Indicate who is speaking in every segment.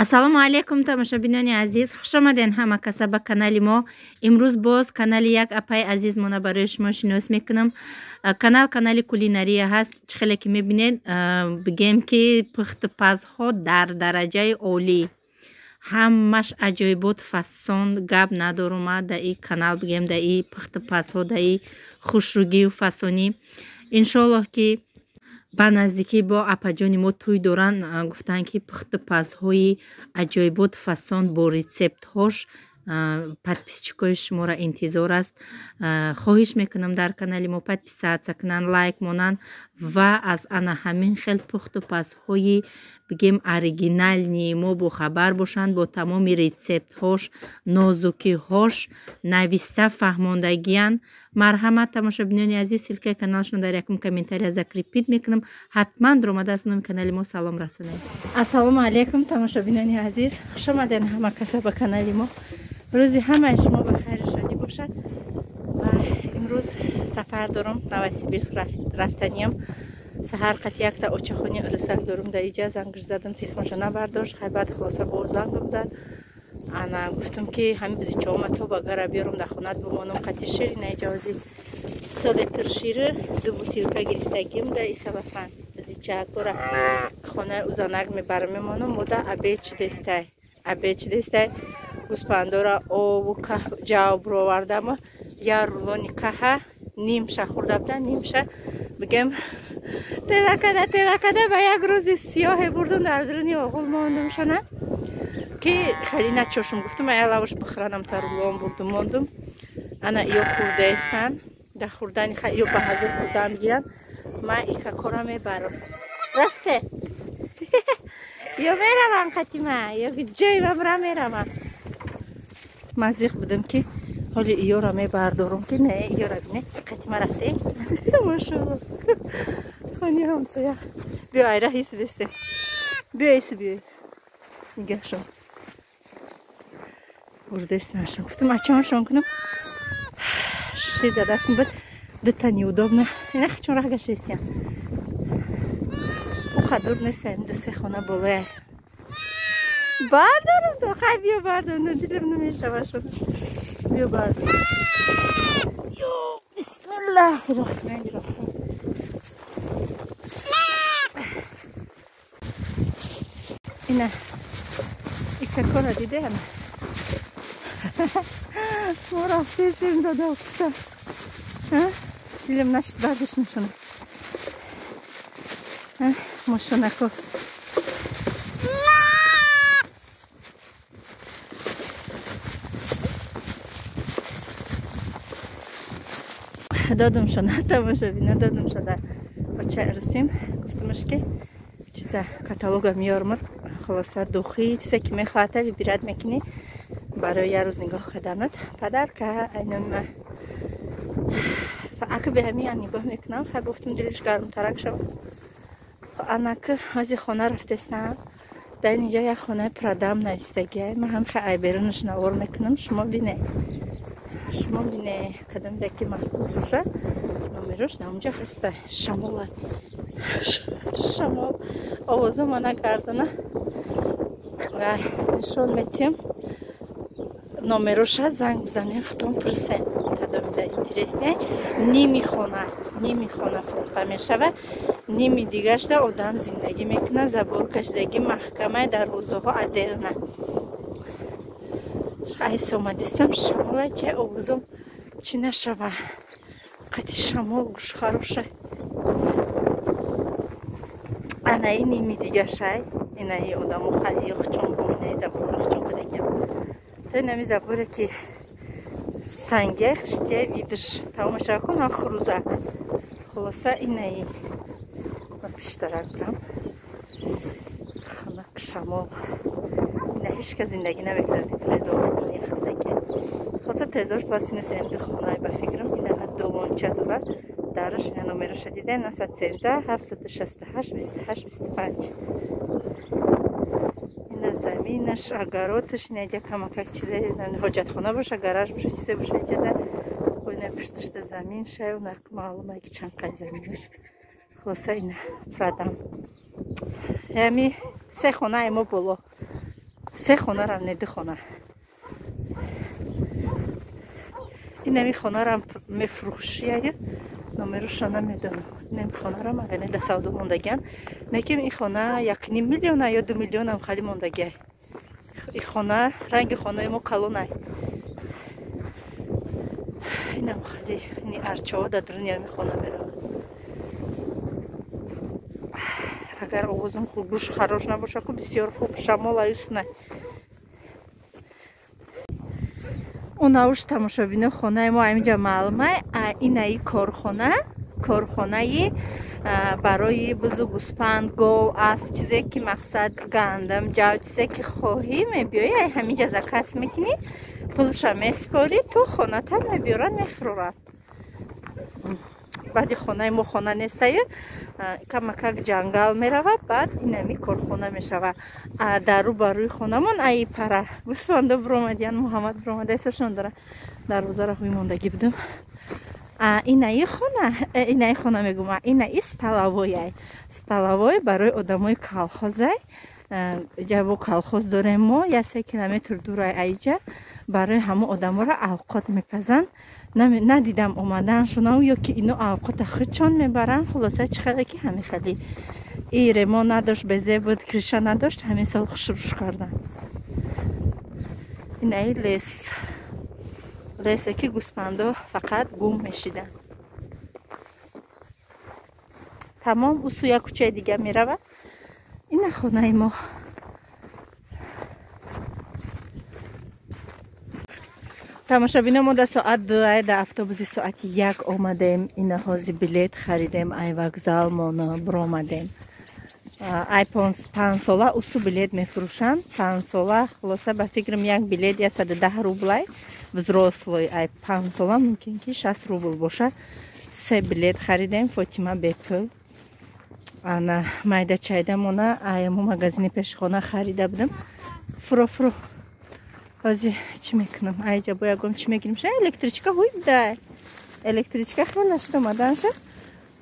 Speaker 1: ассалому алайкум тамошобинони азиз, хуш омаден ҳама каса ба канали мо. имрӯз боз канали як апаи азизмона барои шумо шинос мекунам. Канали кулинария ҳаст. чӣ хеле ки мебинед, бигем ки пухту пазҳо дар дараҷаи олӣ, ҳамаш аҷоибот фасон. гап надорум да и канал бигем да и пухту пазҳо, да и хушругию фасонӣ. иншоаллоҳ ки ба наздикӣ бо апаҷони мо тӯй доранд. гуфтанд ки пухту пазҳои аҷоибот фасон бо рецептҳош подписчикои шуморо интизор аст. хоҳиш мекунам дар канали мо подписатсия кунанд, лайк монанд ва аз ана ҳамин хел пухту пазҳои бигем оригинални мо бохабар бошанд, бо тамоми рецептҳош, нозукиҳош нависта фаҳмондагиянд. марҳамат тамошобинони азиз, силкаи каналшон дар якум комментария закрепид мекунам. ҳатман омада аз номи канали мо салом расонед. ассалому алайкум тамошобинони азиз, хуш омаден ҳама каса ба канали мо. рӯзи ҳамаи шумо ба хайру шодӣ бошад. ва имрӯз сафар дорам, Новосибирск рафтаниям. саҳар қати якта очахони урусак дорум, дар иҷа зангш задам, телефоншо набардошт. хайбат хулоса бор зангам зад. ана гуфтам ки ҳамин бизичаома то ба гара биёрам, дар хонат бимонам. қати шири наиҷози солитр шири 2 бутилка гирифтагим да исалафан бизичаакора хонаи узанак мебарам мемонам. мода абед чидестай гуспандора ову ҷав бировардам. я рулони каҳа нимша хурдабда, нимша бигем телакада ба як рӯзи сиёҳе бурдум, дар дуруни оғул мондум шона ки хеле начошум. гуфтам ая лаваш бихӯранам, та рулон бурдум мондум. ана ё хурдаестан, да хурдани ё ба ҳазир хурдан гиран. ма ика кора мебарам. рафте ё меравам қатима, ё ҷои мабра меравам. мазиқ будам ки ҳоли иёра мебардорум ки не иёра бине қатима рафтеест. машалло хони ҳамсоя. биё айра ҳис бесте, биё эси биё нигашон бурдестанашон. гуфтам ачаоншон кунам, ши за дастм буд, бита неудобно. ина чун рахгашестиям уқадур нестаем, дусе хона болая бардорум то. хай биё бардорум, дилам намешавашон. биё бардорум. ё бисмиллаҳи роҳмани роҳим. ина икакора дидеам мо рафтесем дада офиса. дилам нашид бардош нашона мошонако додум шона. тамошобина додум шона. бача русим гуфтамаш ки чиза каталога миёрмад, хулоса духӣ чизе ки мехоҳата вибират мекунӣ барои як рӯз нигоҳ карданат. падарка айнома ака бе ҳамиам нигоҳ мекунам. хай гуфтам дилиш гармтарак шавад. анака ҳози хона рафтестам, дар ин ҷо як хонаи продам навистагия. ман ҳам хай ай берунаш навор мекунам. шумо бине кадом даки маҳбуб боша номерош дар онҷо ҳаста. шамол овоза мана гардана ва нишон метиҳам. номероша занг бизанем, хутон пурсем кадомида интересне. ними хона фурӯхта мешава, ними дигаршда одам зиндагӣ мекуна. заборкашидагӣ маҳкамаи дарвозаҳо адерна. хайс омадистам шамола ҷа овозом чӣ нашава. қати шамол гӯш хароша. ана и ними дигашай. ина и одамо хали ёхчон бо инаи забор ёхчон кудагиам. то инами заборе ки санге хиштия видиш тамошо кун хурузак. хулоса инаи ма пештарак бурам. ханак шамол ина ҳеч кас зиндагӣ намекунад. резо яхандаги хотя тезор пластина сенди хонай ба фикрам ина долонча дора дараш ина номероша дида 913 768 28 25 ина заминаш агароташ ина иҷа камакак чизе ҳоҷатхона боша гараж боша чизе боша иҷада ина пишташда замин шай унак маълума ки чанд қай заминаш хулоса ина продам ями се хона имо боло се хонарам неди хона инами хонарам мефрӯшия номеруша намедонам инами хонарам агане да савдо мондагиан меким ин хона 1,5 миллион ё 2 миллионам хали мондагия ин хона ранги хонаи мо калонай инам хали ини арчао да дурниями хона меравад агар овозам хуб гӯш харош набоша ку бисёр хуб шамол аюснай онауш тамошобино хонаи мо амиҷа маълумай инаи корхонаи барои бузу гӯспанд гов асп чизе ки мақсад гандам ҷав чизе ки хоҳӣ мебиёӣ ҳамиҷа заказ мекунӣ пулша меспорӣ то хоната мебиёранд мефурӯранд баъди хонаи мо хона нестаю камакак ҷангал меравад баъд инами корхона мешавад дару барои хонамон аи пара гӯспандо биромадиян муҳаммад биромада ҳисобшон дора дарвоза раҳои мондагӣ будам инаи хона мегӯма инаи столовой барои одамои колхозай ҷабо колхоз дорем мо 1 километр дурай аиҷа барои ҳамо одаморо авқот мепазанд надидам омаданшонам ё ки ино авқота худчон мебаранд хулоса чихеле ки ҳамин хели и ремон надошт безе буд криша надошт ҳамин сол шурӯъ кардан инаи лесе ки гӯспандо фақат гум мешиданд тамом усу як кӯчаи дига меравад ина хонаи мо тамошобино мо да соат 2 да автобуси соати 1 омадем ина ҳози билет харидем ай вокзал мона биромадем ай 5 сола усу билет мефурӯшанд 5 сола хулоса ба фикрам як билет 110 рублай взрослый ай 5 сола мумкин ки 60 рубл боша 3 билет харидем фотима бепул ана майда чайда мона аямо магазини пешхона харида будам фуро ҳозир чӣ мекунам айҷа боягом чӣ мегирим ша электричка ҳуйда электричка хела шуд омаданша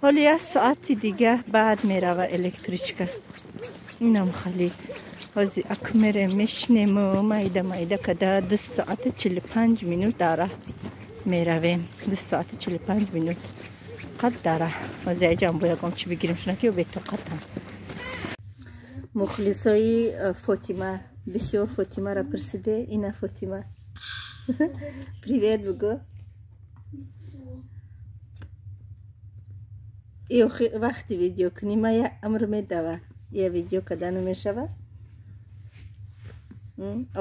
Speaker 1: ҳоли 1 соати дига баъд мерава электричка инам хали ҳозир ак мерем мешинем майда када 2 соати 45 минут дара меравем 2 соати 45 минут қад дара ҳозир айҷам боягом чӣ бигирим шунаки ё бетоқатам мухлисои фотима бисёр фотимаро пурсиде ина фотима привет бугӯ вақти видео кунӣ ма я амр медава я видео кадану мешава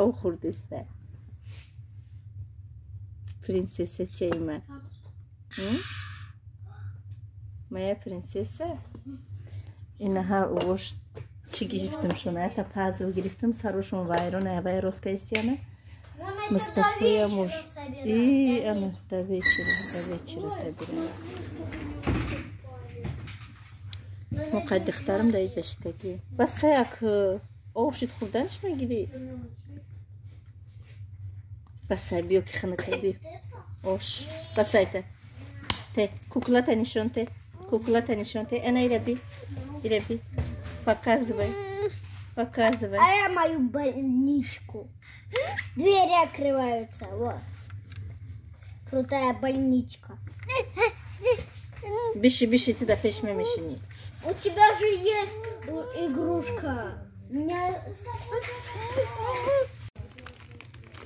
Speaker 1: ав хурдиста принсесса чайма моя принсесса инаҳа вош чӣ гирифтам шонаята пазл гирифтам сарушон вайрона вайроска истияна мустафоя муж ана до вечера собирам мо қай духтарам да иҷа шитаги баса як овшит хурданш мегирӣ баса биё ки ханака биё ош басайта те куклата нишон те ана ираби показывай.
Speaker 2: А я мою больничку. Двери открываются. Вот. Крутая больничка.
Speaker 1: Биши, туда пешме мешини.
Speaker 2: У тебя же есть игрушка. У меня...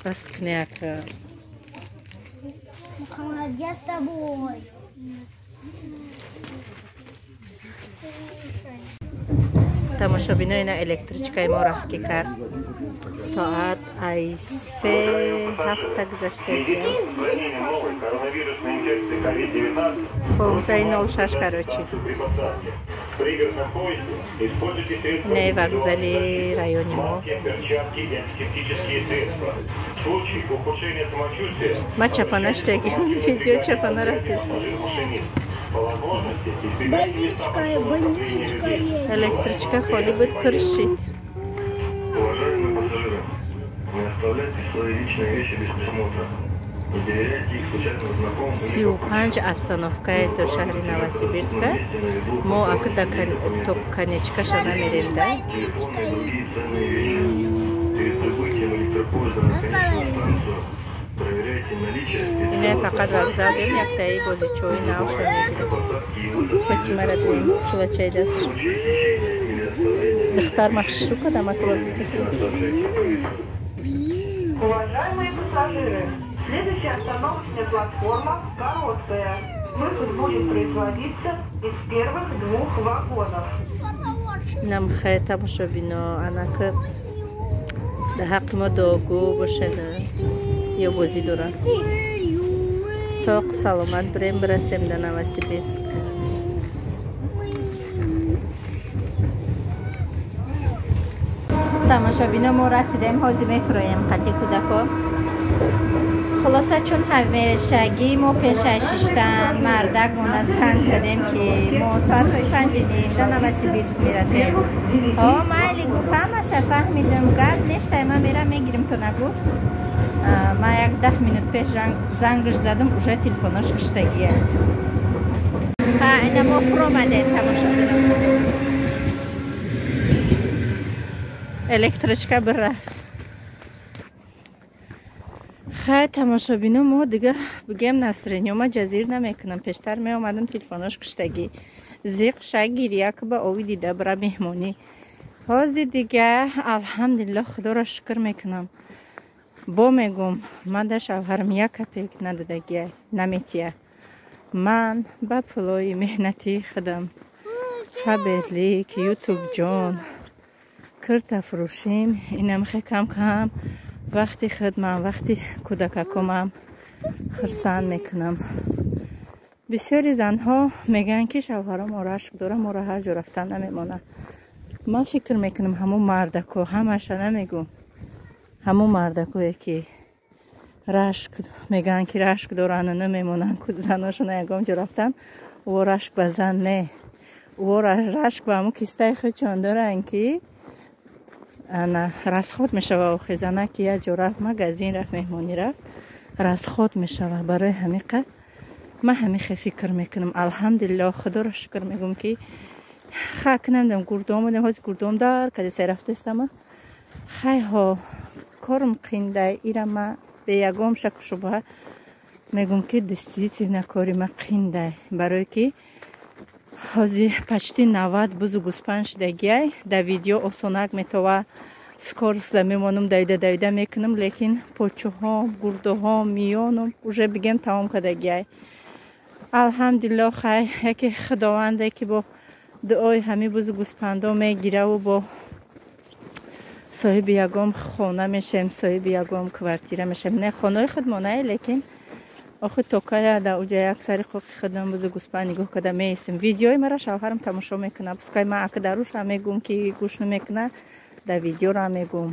Speaker 1: Паскняка.
Speaker 2: Мухаммад, я с тобой.
Speaker 1: тамошобинои на электричкаи мо раҳки кард соат ай 3:07 гузаштаги 15:06 короче
Speaker 3: пригородном поезде используйте средства
Speaker 1: نه вокзали райони мо
Speaker 3: перчатки и антисептические средства. В случае ухудшения самочувствия
Speaker 1: ма чапанаштаги видео чапана рафтез
Speaker 3: по возможности избегайте
Speaker 2: Больничка есть.
Speaker 1: электричка холи буд пурши
Speaker 3: Уважаемые пассажиры, не оставляйте свои личные вещи без присмотра. Не доверяйте их случайным знакомым.
Speaker 1: 35 остановкаи до шаҳри Новосибирска мо акда то конечкаша намерем да
Speaker 3: Переступайте в электропоезд на конечную станцию. Проверяйте наличие
Speaker 1: ине фақат вокзал бем яктаи бозичои навшо мегирем фатимара дуем чилачай даст духтар махшишу кадам аквотки
Speaker 4: Уважаемые пассажиры, следующая остановочная платформа короткая. Выход будет производиться из первых 2 вагонов.
Speaker 1: нам хай тамошобино анака да ҳаққи мо догу бошада ё бозӣ дорад соқ саломат бирем бирасем да Новосибирск тамошобино мо расидем ҳозир мефуроем қати кӯдако хулоса чун ҳамешагӣ мо пеша шиштан мардак мона занг задем ки мо соатҳои 5:30 да Новосибирск мерасем майли гуфт ҳамаша фаҳмидам гап нестай ман мерам мегирим то нагуфт ман як 10 минут пеш зангаш задам уже телефонош киштагия ина мо фуромадем тамошобино электричка бирафт хай тамошобино мо дига бигем настроениёма ҷазир намекунам пештар меомадам телефонош киштагӣ зиқ шагирия ки ба ови дида бира меҳмонӣ ҳозир дига алҳамдулиллоҳ худоро шукр мекунам бо мегум ман да шавҳарам як копейк нададагия наметия ман ба пулои меҳнати худам фаберлик ютуб ҷон кирта фурӯшим инамхе кам кам вақти худмам вақти кӯдакакомам хурсанд мекунам бисёри занҳо мегӯянд ки шавҳарам рашк дора моро ҳар ҷо рафтан намемонад ман фикр мекунам ҳамун мардако ҳамаша намегӯм ҳамун мардакое ки рашк мегӯянд ки рашк доранд намемонанд заношона ягон ҷо рафтан во рашк ба зан не во рашк ба ҳамун кистаи худчон доранд ки расход мешава охи зана ки як ҷо рафт магазин рафт меҳмонӣ рафт расход мешава барои ҳамиқа ман ҳамиқа фикр мекунам алҳамдулиллоҳ худоро шукр мегӯм ки хак намедам гурдом будем ҳозир гурдом дар кадисай рафтестама хайҳо корм қиндай ира ма бе ягон шаку шубҳа мегӯм ки действительно кори ма қиндай барое ки ҳозир почти 90 бузу гӯспанд шидагиай да видео осонак метова скоростда мемонам давида мекунам лекин почуҳом гурдуҳом миёнам уже бигем тамом кардагиай алҳамдулиллоҳ хай яке худованде ки бо дуои ҳами бузу гӯспандо мегираву бо соҳиби ягон хона мешавем соҳиби ягон квартира мешавем не хонаи худмонае лекин охи токая да уҷа як сари қоқи худам бузу гӯспанд нигоҳ карда меистем видеои мара шавҳарам тамошо мекунад пускай ман акдаруша мегӯм ки гӯш намекуна да видеора мегӯм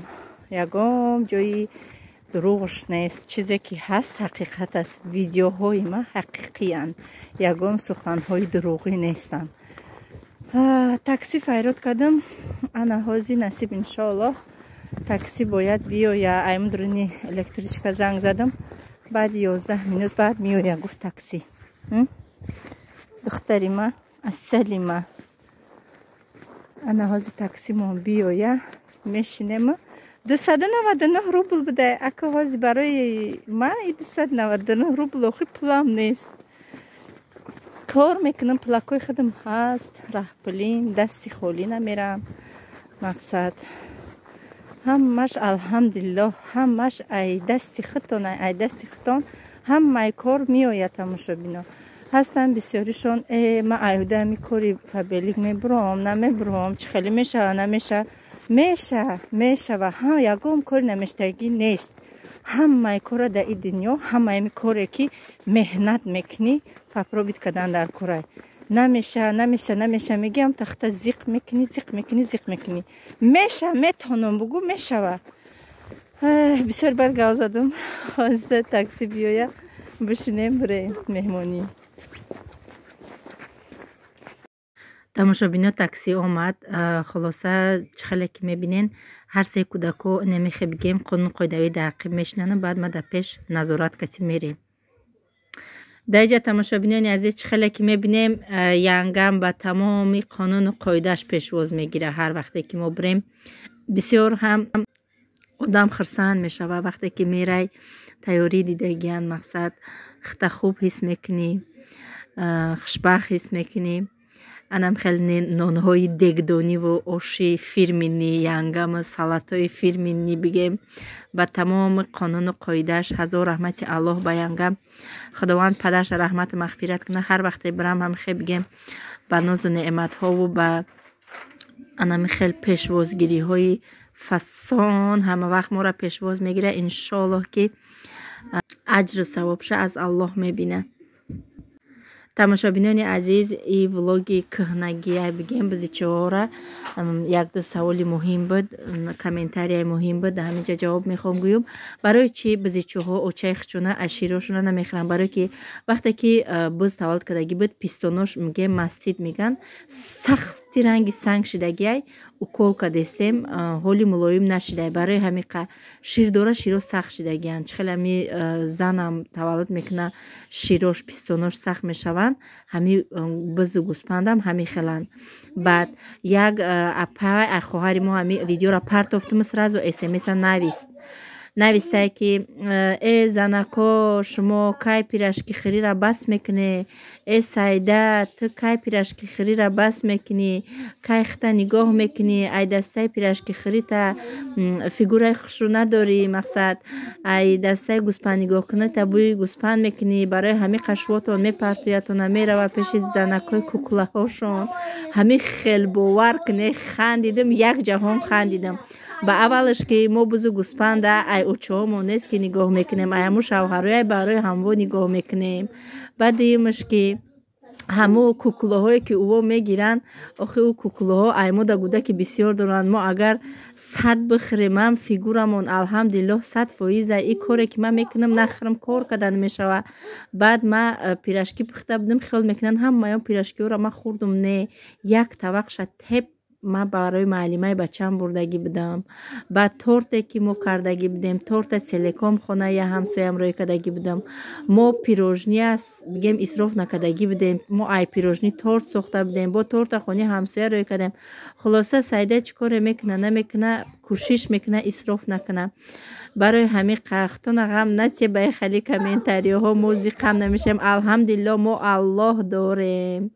Speaker 1: ягон ҷои дуруғш нест чизе ки ҳаст ҳақиқат аст видеоҳои ман ҳақиқиянд ягон суханҳои дуруғӣ нестанд такси файрод кардам ана ҳозир насиб иншоаллоҳ такси бояд биёя аймудрини электричка занг задам баъди 11 минут баъд меоя гуфт такси духтари ма асали ма ана ҳозир такси мо биёя мешинем 299 рубл буда ака ҳозир барои ман 299 рубл охи пулам нест кор мекунам пулакои худам ҳаст раҳпулин дасти холӣ намерам мақсад ҳамаш алҳамдулиллоҳ ҳамаш ай дасти худтон ай дасти худтон ҳамаи кор меояд тамошобино ҳастанд бисёришон ман айҳудами кори фаберлик мебурам намебурам чӣ хеле мешава намеша мешава ягон кори намештагӣ нест ҳамаи кора дар ин дунё ҳамаи коре ки меҳнат мекунӣ попробит кардан дар корай نمیشه میگم تخته زیق میکنی میتونم بگو میشوه. بسیار بر گاز زدم خواسته تاکسی بیاید بشینیم برای مهمانی. تماشابینا تاکسی آمد. خلاصه چخلی که میبینین هر سه کودکو نمیخه بگیم قانون قاعده دقیق میشنن. بعد ما در پیش نظارت کسی میریم. در اینجا تماشابینان عزیز چخلی که میبینیم ینگم با تمام قانون قاعدهش پیشواز میگیره. هر وقتی که ما بریم بسیار هم آدم خرسند میشه و وقتی که میره تیاری دیدگیان مقصد خطا خوب حس میکنی، خوشبخت حس میکنی. انم خیلی نانهای دگدانی و آشی فیرمینی ینگم سلطای فیرمینی بگیم با تمام قانون و قایدهش. هزار رحمت الله با ینگم. خداوند پدرش رحمت مغفرت کنه. هر وقتی برم هم خیلی بگیم با ناز و نعمت ها و با انم خیلی پیشوازگیری های فسان همه وقت ما را پیشواز میگیره. انشالله که اجر و ثوابش از الله میبینه. تماشابینان عزیز این ولاگی کهنگی بگیم بزیچه ها را یک دو سوالی مهم بود، کامنتاری مهم بود، همینجا جواب میخوام گویم. برای چی بزیچه ها اوچه خچونه اشیراشونه نمیخورن؟ برای که وقتی که بز تولد کردگی بود پیستاناش میگه مستید میگن سختی رنگی سنگ شدگی و کل کدستیم حالی ملایم نشده. برای همین شیر داره شیرو سخت شدگیان. چخیل همی زنم تولد میکنه شیروش پیستاناش سخت میشوند. همی بز و گوسپندم همی خلند. بعد یک اپای خواهر ما همی ویدیو را پرتافتم سراز و SMS نویسته که ای زنکا شما کی پیرشکی خری را بس میکنی؟ ای سایده تو کی پیرشکی خری را بس میکنی؟ کی خطا نگاه میکنی؟ ای دسته پیرشکی خری تا فیگورای خوش رو نداری؟ مقصد ای دسته گوسپند نگاه کنه تا بوی گوسپند میکنی. برای همه قشواتون میپرتویتون میره و پیش زنکای کوکله هاشون همه خیل باور کنه. خندیدم یک جهان خندیدم. با اولش که ما بزو گوسپنده ای اوچه ها ما نیست که نگاه میکنیم، ای همو شوهرای برای همو نگاه میکنیم. بعد دیمش که همو کوکله هایی که او میگیرن آخه او کوکله ها ایمو دا گوده که بسیار دارن. ما اگر 100 بخریم هم فیگورمون الحمدلله 100% این کاری که من میکنم نخرم کار کردن میشوه. بعد ما پیرشکی پخته بودم خیال میکنن هم ما پیرشکی را ما خوردم نه یک طبق شد تپ ما برای معلمای بچم بردگی بدم. بعد تورتی که ما کردگی بدیم تورت سیلیکون خونه یا همسایم روی کردگی بدم. ما پیروژنی است بگیم اسراف نکردگی بدیم. ما ای پیروژنی تورت ساخته بدیم با تورت خونی همسایه روی کردیم. خلاصه سایده چیکار میکنه نمیکنه کوشش میکنه اسراف نکنه. برای همین قختون غم نتی به خیلی کامنتاری ها موزی غم نمیشیم. الحمدلله ما الله داریم.